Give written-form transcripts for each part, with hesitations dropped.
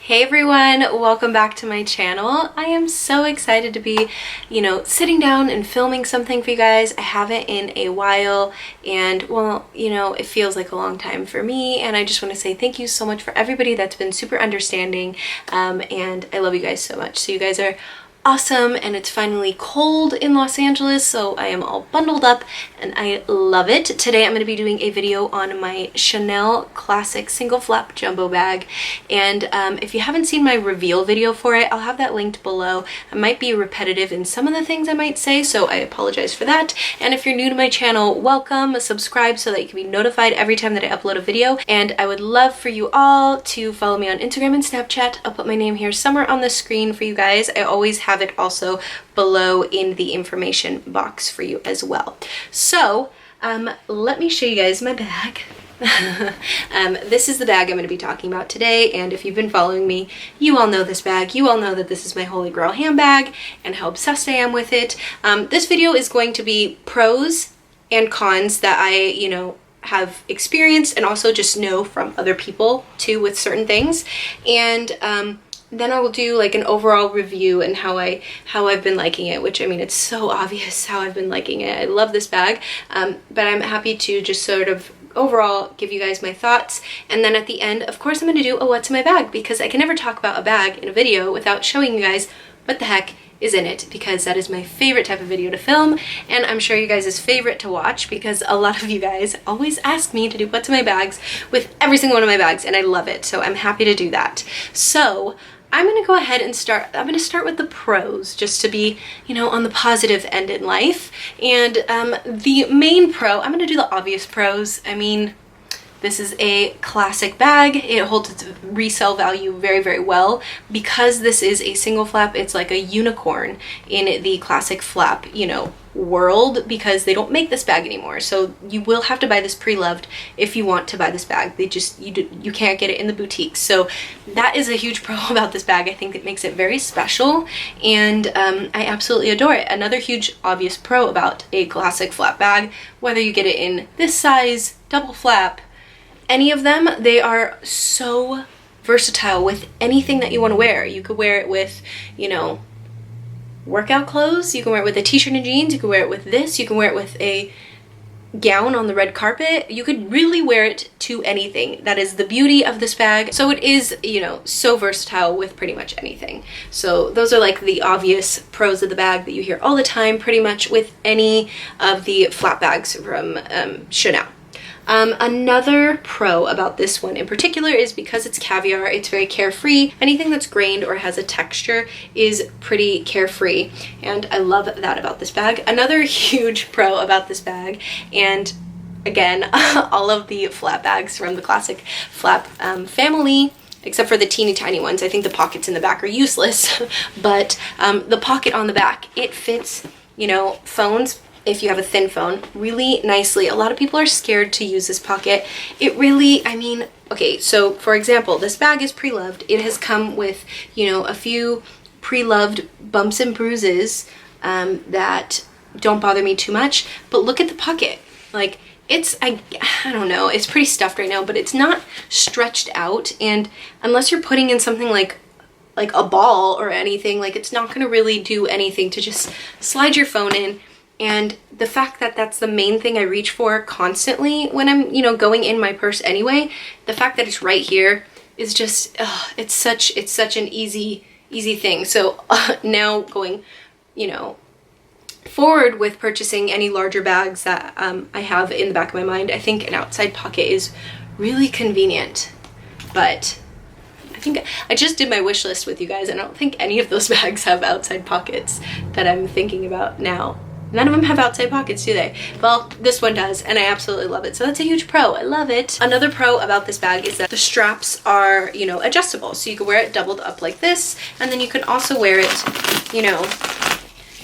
Hey everyone, welcome back to my channel. I am so excited to be, sitting down and filming something for you guys. I haven't in a while and well, it feels like a long time for me, and I just want to say thank you so much for everybody that's been super understanding, and I love you guys so much. So you guys are awesome, and it's finally cold in Los Angeles, so I am all bundled up and I love it. Today I'm going to be doing a video on my Chanel classic single flap jumbo bag, and if you haven't seen my reveal video for it, I'll have that linked below. I might be repetitive in some of the things I might say, so I apologize for that. And if you're new to my channel, welcome, subscribe so that you can be notified every time that I upload a video. And I would love for you all to follow me on Instagram and Snapchat. I'll put my name here somewhere on the screen for you guys. I always have it also below in the information box for you as well. So let me show you guys my bag. This is the bag I'm going to be talking about today, and if you've been following me, you all know this bag. You all know that this is my holy grail handbag and how obsessed I am with it. This video is going to be pros and cons that I, have experienced and also just know from other people too with certain things, and then I will do like an overall review and how I've been liking it, which I mean, it's so obvious how I've been liking it. I love this bag, but I'm happy to just sort of overall give you guys my thoughts. And then at the end, of course, I'm going to do a what's in my bag, because I can never talk about a bag in a video without showing you guys what the heck is in it, because that is my favorite type of video to film, and I'm sure you guys' favorite to watch, because a lot of you guys always ask me to do what's in my bags with every single one of my bags, and I love it, so I'm happy to do that. So I'm going to go ahead and I'm going to start with the pros, just to be, on the positive end in life. And the main pro, I'm going to do the obvious pros. I mean, this is a classic bag. It holds its resale value very, very well. Because this is a single flap, it's like a unicorn in the classic flap, world, because they don't make this bag anymore. So you will have to buy this pre-loved if you want to buy this bag. You can't get it in the boutiques. So that is a huge pro about this bag. I think it makes it very special, and I absolutely adore it. Another huge obvious pro about a classic flap bag, whether you get it in this size, double flap, any of them, they are so versatile with anything that you want to wear. You could wear it with, workout clothes. You can wear it with a t-shirt and jeans. You can wear it with this. You can wear it with a gown on the red carpet. You could really wear it to anything. That is the beauty of this bag. So it is, so versatile with pretty much anything. So those are like the obvious pros of the bag that you hear all the time, pretty much with any of the flap bags from Chanel. Another pro about this one in particular is because it's caviar, it's very carefree. Anything that's grained or has a texture is pretty carefree, and I love that about this bag. Another huge pro about this bag, and again, all of the flap bags from the classic flap family, except for the teeny tiny ones. I think the pockets in the back are useless, but the pocket on the back, it fits, phones, if you have a thin phone, really nicely. A lot of people are scared to use this pocket. It really, okay, so for example, this bag is pre-loved. It has come with, a few pre-loved bumps and bruises that don't bother me too much, but look at the pocket. Like, it's, I don't know, it's pretty stuffed right now, but it's not stretched out, and unless you're putting in something like a ball or anything, like, it's not gonna really do anything to just slide your phone in. And the fact that that's the main thing I reach for constantly when I'm, going in my purse anyway, the fact that it's right here is just, it's such an easy thing. So now going, forward with purchasing any larger bags that I have in the back of my mind, I think an outside pocket is really convenient. But I think I just did my wish list with you guys, and I don't think any of those bags have outside pockets that I'm thinking about now. None of them have outside pockets, do they? Well, this one does, and I absolutely love it. So that's a huge pro. I love it. Another pro about this bag is that the straps are, adjustable. So you can wear it doubled up like this, and then you can also wear it,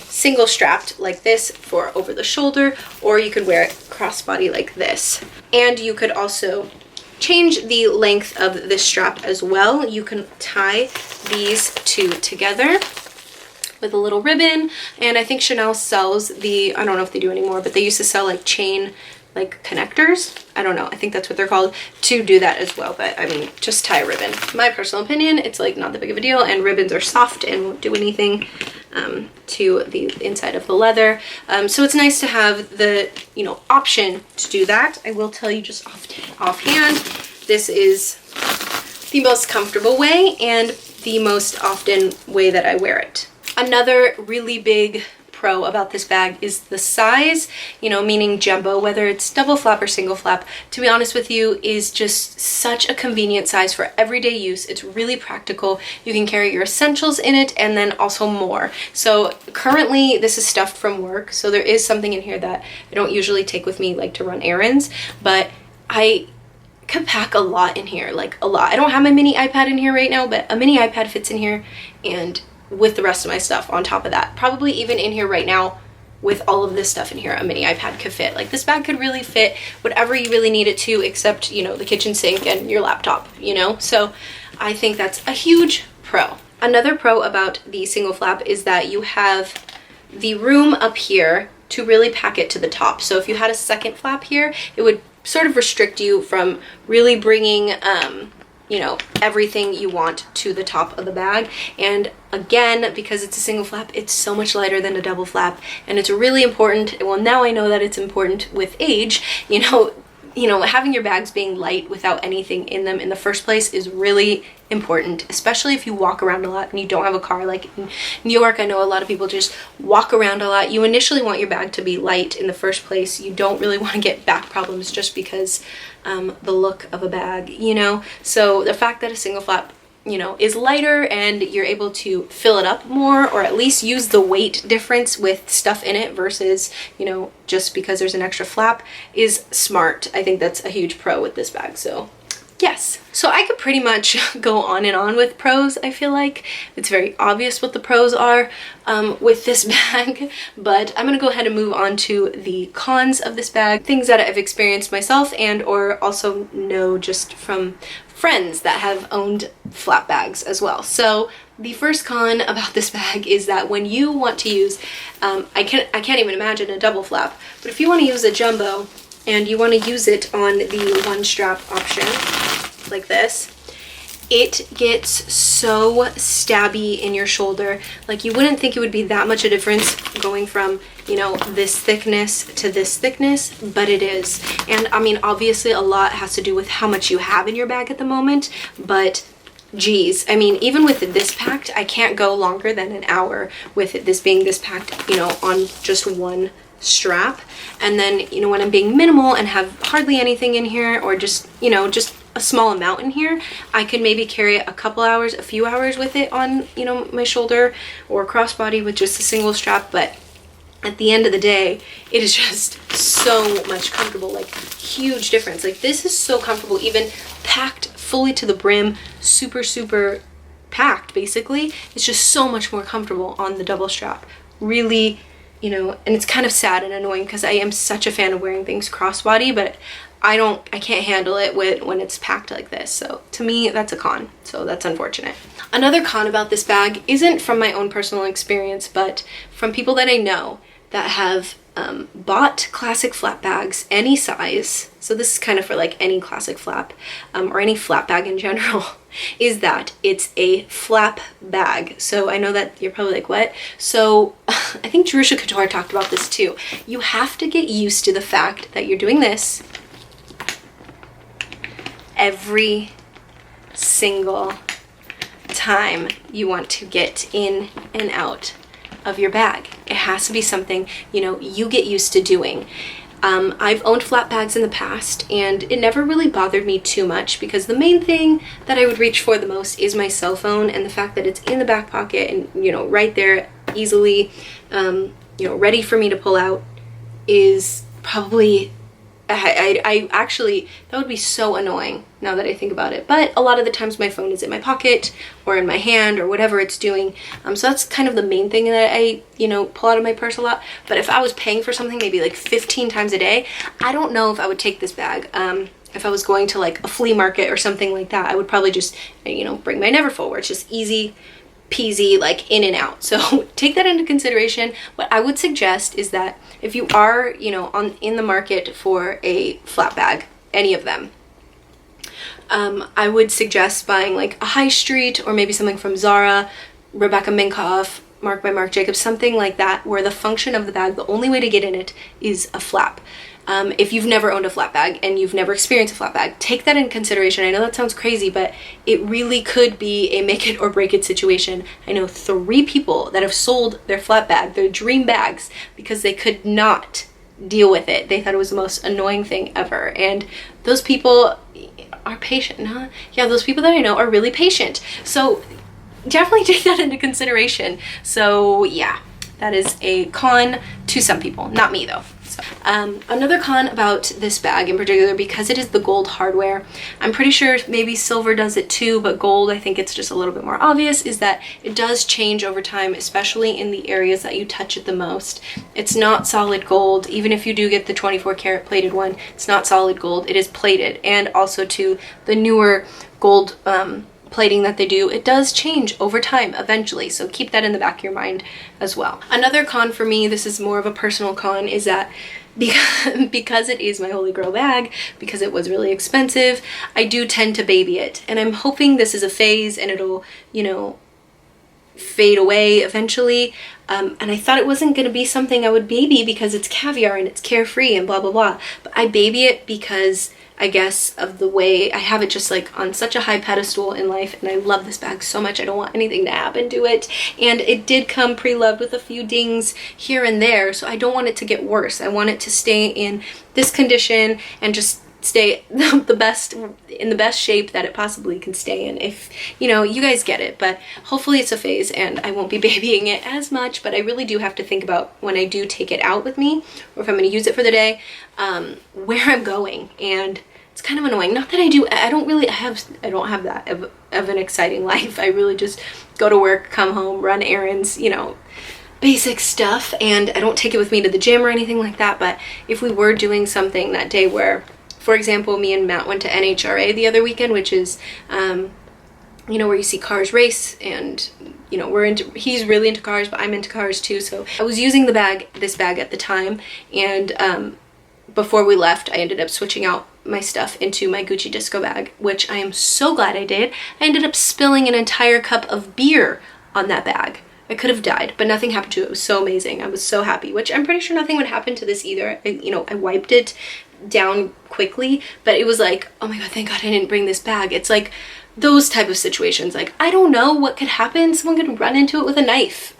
single strapped like this for over the shoulder, or you could wear it crossbody like this. And you could also change the length of this strap as well. You can tie these two together with a little ribbon, and I think Chanel sells I don't know if they do anymore, but they used to sell like chain like connectors. I don't know, I think that's what they're called, to do that as well. But I mean, just tie a ribbon. My personal opinion, it's like not that big of a deal, and ribbons are soft and won't do anything to the inside of the leather. So it's nice to have the, you know, option to do that. I will tell you just offhand, this is the most comfortable way and the most often way that I wear it. Another really big pro about this bag is the size, you know, meaning jumbo, whether it's double flap or single flap, to be honest with you, is just such a convenient size for everyday use. It's really practical. You can carry your essentials in it and then also more. So currently this is stuffed from work, so there is something in here that I don't usually take with me, like to run errands, but I could pack a lot in here, like a lot. I don't have my mini iPad in here right now, but a mini iPad fits in here, and with the rest of my stuff on top of that. Probably even in here right now with all of this stuff in here, a mini iPad could fit. Like this bag could really fit whatever you really need it to, except, you know, the kitchen sink and your laptop, you know? So I think that's a huge pro. Another pro about the single flap is that you have the room up here to really pack it to the top. So if you had a second flap here, it would sort of restrict you from really bringing you know, everything you want to the top of the bag. And again, because it's a single flap, it's so much lighter than a double flap, and it's really important. Well, now I know that it's important with age, you know, having your bags being light without anything in them in the first place is really important, especially if you walk around a lot and you don't have a car. Like in New York, I know a lot of people just walk around a lot. You initially want your bag to be light in the first place. You don't really want to get back problems just because the look of a bag, you know? So the fact that a single flap, you know, is lighter and you're able to fill it up more, or at least use the weight difference with stuff in it versus, you know, just because there's an extra flap, is smart. I think that's a huge pro with this bag. So yes, so I could pretty much go on and on with pros. I feel like it's very obvious what the pros are with this bag, but I'm gonna go ahead and move on to the cons of this bag, things that I've experienced myself and or also know just from friends that have owned flap bags as well. So the first con about this bag is that when you want to use, I can't even imagine a double flap, but if you want to use a jumbo and you want to use it on the one strap option like this, it gets so stabby in your shoulder. Like you wouldn't think it would be that much a difference going from, you know, this thickness to this thickness, but it is. And I mean, obviously a lot has to do with how much you have in your bag at the moment, but geez, I mean, even with this packed, I can't go longer than an hour with it, this being this packed, you know, on just one strap. And then, you know, when I'm being minimal and have hardly anything in here, or just, you know, just a small amount in here, I could maybe carry a couple hours, a few hours with it on, you know, my shoulder or crossbody with just a single strap. But at the end of the day, it is just so much comfortable, like huge difference. Like this is so comfortable, even packed fully to the brim, super packed basically. It's just so much more comfortable on the double strap. Really, you know, and it's kind of sad and annoying because I am such a fan of wearing things crossbody, but I can't handle it when it's packed like this. So to me, that's a con. So that's unfortunate. Another con about this bag isn't from my own personal experience, but from people that I know that have bought classic flap bags, any size. So this is kind of for like any classic flap or any flap bag in general, is that it's a flap bag. So I know that you're probably like, what? So I think Jerusha Couture talked about this too. You have to get used to the fact that you're doing this every single time you want to get in and out of your bag. It has to be something, you know, you get used to doing. I've owned flap bags in the past and it never really bothered me too much because the main thing that I would reach for the most is my cell phone, and the fact that it's in the back pocket and, you know, right there easily, you know, ready for me to pull out is probably, I actually, that would be so annoying now that I think about it. But a lot of the times my phone is in my pocket or in my hand or whatever it's doing. So that's kind of the main thing that I, you know, pull out of my purse a lot. But if I was paying for something maybe like 15 times a day, I don't know if I would take this bag. If I was going to like a flea market or something like that, I would probably just, you know, bring my Neverfull, where it's just easy, peasy, like in and out. So take that into consideration. What I would suggest is that if you are, you know, in the market for a flat bag, any of them, I would suggest buying like a High Street or maybe something from Zara, Rebecca Minkoff, Mark by Marc Jacobs, something like that, where the function of the bag, the only way to get in it is a flap. If you've never owned a flat bag and you've never experienced a flat bag, take that in consideration. I know that sounds crazy, but it really could be a make it or break it situation. I know 3 people that have sold their flat bag, their dream bags, because they could not deal with it. They thought it was the most annoying thing ever. And those people are patient, huh? Yeah, those people that I know are really patient. So definitely take that into consideration. So yeah, that is a con to some people, not me though. So, another con about this bag in particular, because it is the gold hardware, I'm pretty sure maybe silver does it too, but gold, I think it's just a little bit more obvious, is that it does change over time, especially in the areas that you touch it the most. It's not solid gold. Even if you do get the 24 karat plated one, it's not solid gold. It is plated. And also to the newer gold plating that they do, it does change over time eventually, so keep that in the back of your mind as well. Another con for me, this is more of a personal con, is that because it is my holy grail bag, because it was really expensive, I do tend to baby it, and I'm hoping this is a phase and it'll, you know, fade away eventually. And I thought it wasn't going to be something I would baby because it's caviar and it's carefree and blah blah blah, but I baby it because I guess of the way I have it just like on such a high pedestal in life, and I love this bag so much. I don't want anything to happen to it, and it did come pre-loved with a few dings here and there, so I don't want it to get worse. I want it to stay in this condition and just stay in the best shape that it possibly can stay in. If you know, you guys get it, but hopefully it's a phase and I won't be babying it as much. But I really do have to think about when I do take it out with me, or if I'm going to use it for the day, where I'm going. And it's kind of annoying. Not that I don't have that of an exciting life. I really just go to work, come home, run errands, you know, basic stuff, and I don't take it with me to the gym or anything like that. But if we were doing something that day where, for example, me and Matt went to NHRA the other weekend, which is, you know, where you see cars race, and, you know, he's really into cars, but I'm into cars too. So I was using this bag at the time, and before we left, I ended up switching out my stuff into my Gucci disco bag, which I am so glad I did. I ended up spilling an entire cup of beer on that bag. I could have died, but nothing happened to it. It was so amazing. I was so happy, which I'm pretty sure nothing would happen to this either. I wiped it down quickly, but it was like, oh my god, thank god I didn't bring this bag. It's like those type of situations, like I don't know what could happen. Someone could run into it with a knife.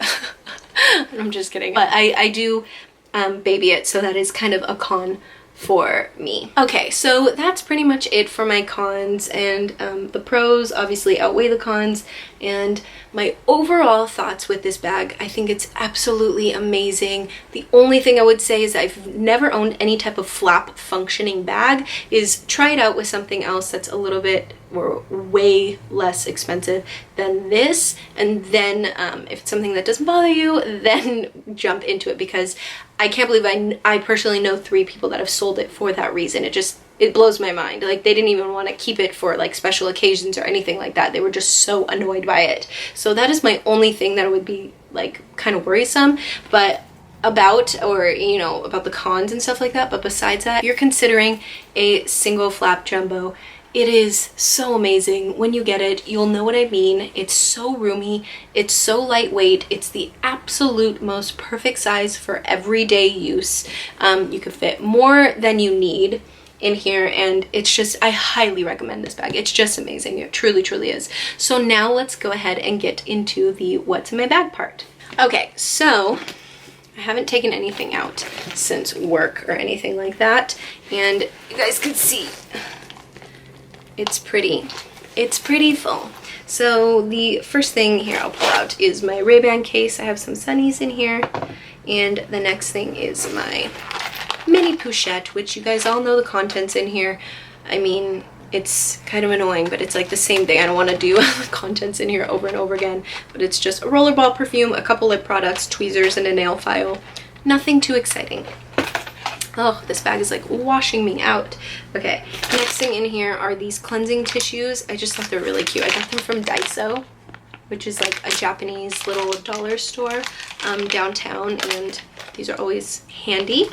I'm just kidding, but I do baby it, so that is kind of a con for me. Okay, so that's pretty much it for my cons, and the pros obviously outweigh the cons. And my overall thoughts with this bag, I think it's absolutely amazing. The only thing I would say is I've never owned any type of flap functioning bag, is try it out with something else that's a little bit or way less expensive than this, and then if it's something that doesn't bother you, then jump into it, because I can't believe I personally know 3 people that have sold it for that reason. It blows my mind. Like, they didn't even want to keep it for like special occasions or anything like that. They were just so annoyed by it. So that is my only thing that would be like kind of worrisome, but about the cons and stuff like that. But besides that, if you're considering a single flap jumbo, it is so amazing. When you get it, you'll know what I mean. It's so roomy, it's so lightweight, it's the absolute most perfect size for everyday use. You could fit more than you need in here, and it's just, I highly recommend this bag. It's just amazing. It truly, truly is. So now let's go ahead and get into the what's in my bag part. Okay, so I haven't taken anything out since work or anything like that, and you guys can see it's pretty full. So the first thing here I'll pull out is my Ray-Ban case. I have some sunnies in here, and the next thing is my mini pochette, which you guys all know the contents in here. I mean, it's kind of annoying, but it's like the same thing. I don't want to do the contents in here over and over again, but it's just a rollerball perfume, a couple lip products, tweezers, and a nail file. Nothing too exciting. Oh, this bag is like washing me out. Okay, next thing in here are these cleansing tissues. I just thought they're really cute. I got them from Daiso. which is like a Japanese little dollar store downtown, and these are always handy.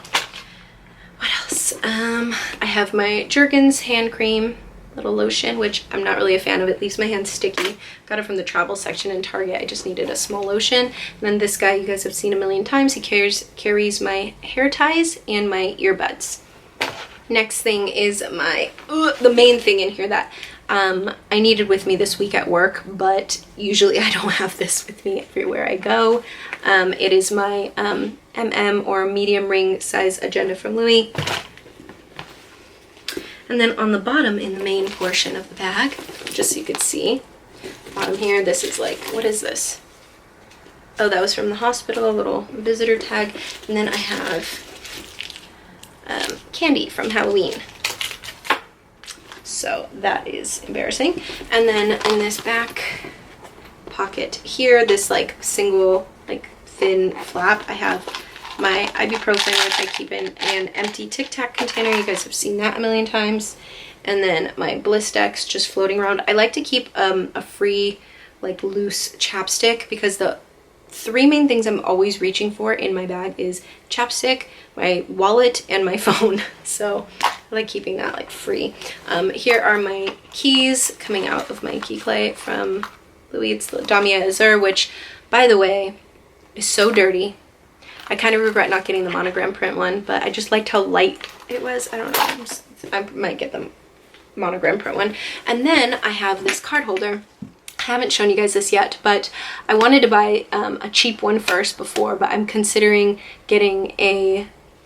What else? I have my Jergens hand cream, little lotion, which I'm not really a fan of. It leaves my hands sticky. Got it from the travel section in Target. I just needed a small lotion. And then this guy you guys have seen a million times. He carries my hair ties and my earbuds. Next thing is the main thing in here that I needed with me this week at work, but usually I don't have this with me everywhere I go. It is my MM or medium ring size agenda from Louis. And then on the bottom, in the main portion of the bag, just so you could see, bottom here, this is like, what is this? Oh, that was from the hospital, a little visitor tag. And then I have candy from Halloween. So that is embarrassing. And then in this back pocket here, this like single, like thin flap, I have my ibuprofen, which I keep in an empty Tic Tac container. You guys have seen that a million times. And then my Blistex just floating around. I like to keep a free, like loose chapstick, because the three main things I'm always reaching for in my bag is chapstick, my wallet, and my phone. So I like keeping that like free. Here are my keys coming out of my key clay from Louis. It's the Damia Azur, which, by the way, is so dirty. I kind of regret not getting the monogram print one, but I just liked how light it was. I don't know, I might get the monogram print one. And then I have this card holder. I haven't shown you guys this yet, but I wanted to buy a cheap one first before, but I'm considering getting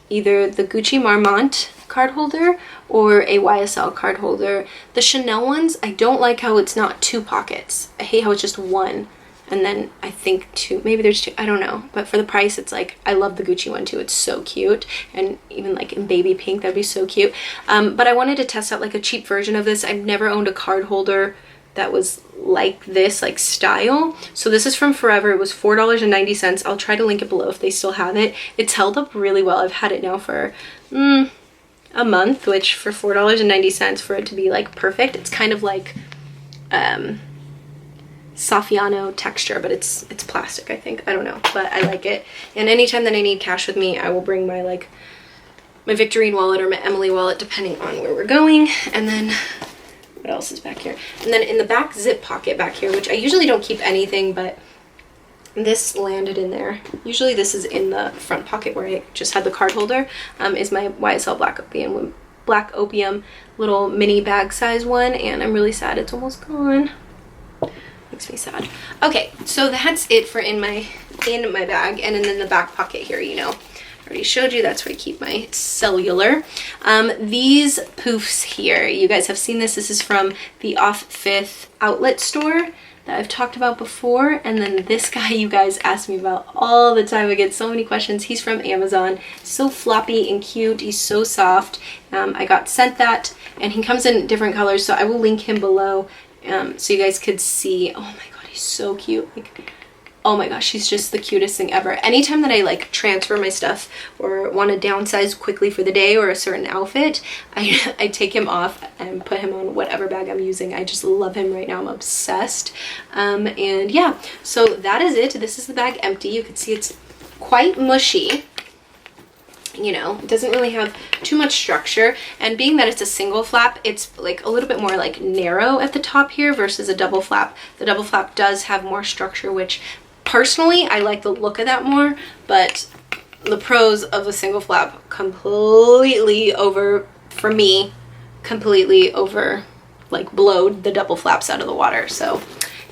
either the Gucci Marmont card holder or a YSL card holder. The Chanel ones, I don't like how it's not two pockets. I hate how it's just one. And then I think two, maybe there's two, I don't know. But for the price, it's like, I love the Gucci one too. It's so cute. And even like in baby pink, that'd be so cute. But I wanted to test out like a cheap version of this. I've never owned a card holder that was like this, like style. So this is from Forever. It was $4.90. I'll try to link it below if they still have it. It's held up really well. I've had it now for a month, which for $4.90 for it to be like perfect. It's kind of like Saffiano texture, but it's plastic, I think. I don't know, but I like it. And anytime that I need cash with me, I will bring my like my Victorine wallet or my Emily wallet, depending on where we're going. And then what else is back here? And then in the back zip pocket back here, which I usually don't keep anything, but this landed in there. Usually this is in the front pocket where I just had the card holder, is my YSL Black Opium little mini bag size one, and I'm really sad it's almost gone. Makes me sad. Okay, so that's it for in my bag. And then in the back pocket here, you know, I already showed you, that's where I keep my cellular. These poofs here, you guys have seen this. This is from the Off Fifth outlet store that I've talked about before. And then this guy you guys ask me about all the time. I get so many questions. He's from Amazon. So floppy and cute. He's so soft. I got sent that, and he comes in different colors, so I will link him below. So you guys could see. Oh my god, he's so cute. Like, oh my gosh, he's just the cutest thing ever. Anytime that I like transfer my stuff or want to downsize quickly for the day or a certain outfit, I take him off and put him on whatever bag I'm using. I just love him right now. I'm obsessed. And yeah, so that is it. This is the bag empty. You can see it's quite mushy. You know, it doesn't really have too much structure, and being that it's a single flap, it's like a little bit more like narrow at the top here versus a double flap. The double flap does have more structure, which personally I like the look of that more, but the pros of a single flap completely for me completely like blowed the double flaps out of the water. So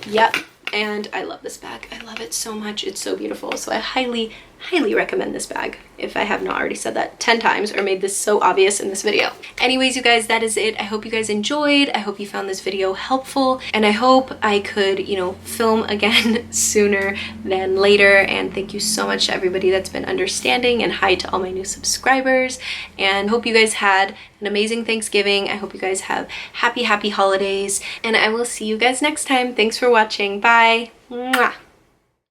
yep. And I love this bag. I love it so much. It's so beautiful. So I highly recommend this bag, if I have not already said that 10 times or made this so obvious in this video. Anyways, you guys, that is it. I hope you guys enjoyed. I hope you found this video helpful, and I hope I could, you know, film again sooner than later. And thank you so much to everybody that's been understanding, and hi to all my new subscribers, and hope you guys had an amazing Thanksgiving. I hope you guys have happy holidays, and I will see you guys next time. Thanks for watching. Bye. Mwah.